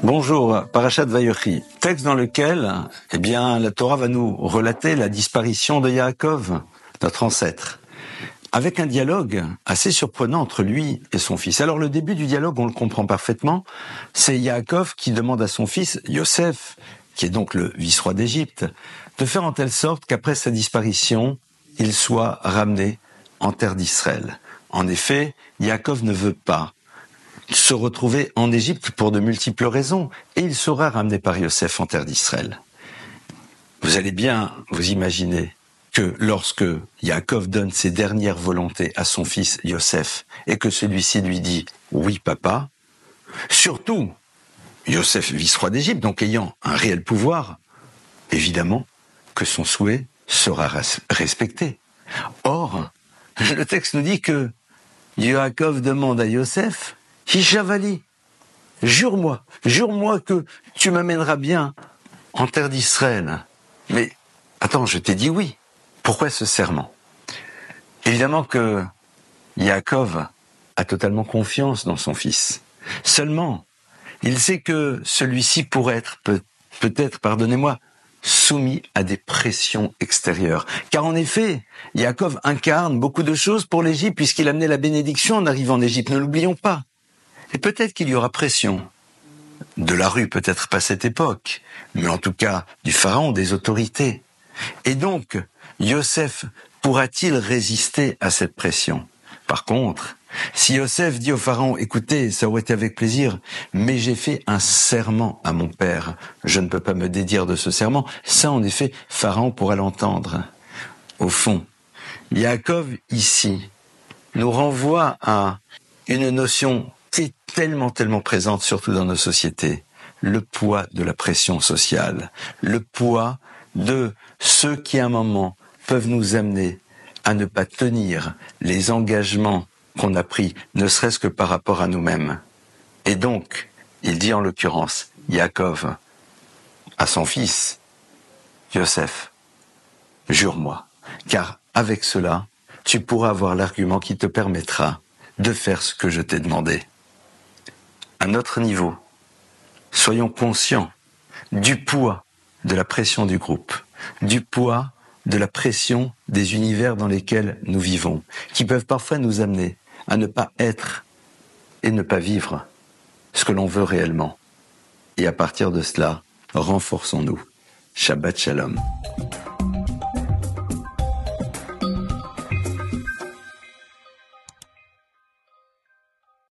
Bonjour, Parashat Vayechi, texte dans lequel, la Torah va nous relater la disparition de Yaakov, notre ancêtre, avec un dialogue assez surprenant entre lui et son fils. Alors le début du dialogue, on le comprend parfaitement, c'est Yaakov qui demande à son fils, Yosef, qui est donc le vice-roi d'Égypte, de faire en telle sorte qu'après sa disparition, il soit ramené en terre d'Israël. En effet, Yaakov ne veut pas se retrouver en Égypte pour de multiples raisons, et il sera ramené par Yosef en terre d'Israël. Vous allez bien vous imaginer que lorsque Yaakov donne ses dernières volontés à son fils Yosef, et que celui-ci lui dit « Oui, papa », surtout Yosef, vice-roi d'Égypte, donc ayant un réel pouvoir, évidemment que son souhait sera respecté. Or, le texte nous dit que Yaakov demande à Yosef « Hishavali, jure-moi que tu m'amèneras bien en terre d'Israël. » Mais attends, je t'ai dit oui. Pourquoi ce serment? Évidemment que Yaakov a totalement confiance dans son fils. Seulement, il sait que celui-ci pourrait être peut-être, pardonnez-moi, soumis à des pressions extérieures. Car en effet, Yaakov incarne beaucoup de choses pour l'Égypte puisqu'il amenait la bénédiction en arrivant en Égypte. Ne l'oublions pas. Et peut-être qu'il y aura pression de la rue, peut-être pas à cette époque, mais en tout cas du pharaon, des autorités. Et donc, Yosef pourra-t-il résister à cette pression? Par contre, si Yosef dit au pharaon, écoutez, ça aurait été avec plaisir, mais j'ai fait un serment à mon père, je ne peux pas me dédire de ce serment, ça en effet, pharaon pourra l'entendre. Au fond, Yaakov ici nous renvoie à une notion qui est tellement présente, surtout dans nos sociétés, le poids de la pression sociale, le poids de ceux qui à un moment peuvent nous amener à ne pas tenir les engagements qu'on a pris, ne serait-ce que par rapport à nous-mêmes. Et donc, il dit en l'occurrence, Yaakov, à son fils, Yosef, jure-moi, car avec cela, tu pourras avoir l'argument qui te permettra de faire ce que je t'ai demandé. À notre niveau, soyons conscients du poids de la pression du groupe, du poids de la pression des univers dans lesquels nous vivons, qui peuvent parfois nous amener à ne pas être et ne pas vivre ce que l'on veut réellement. Et à partir de cela, renforçons-nous. Shabbat Shalom.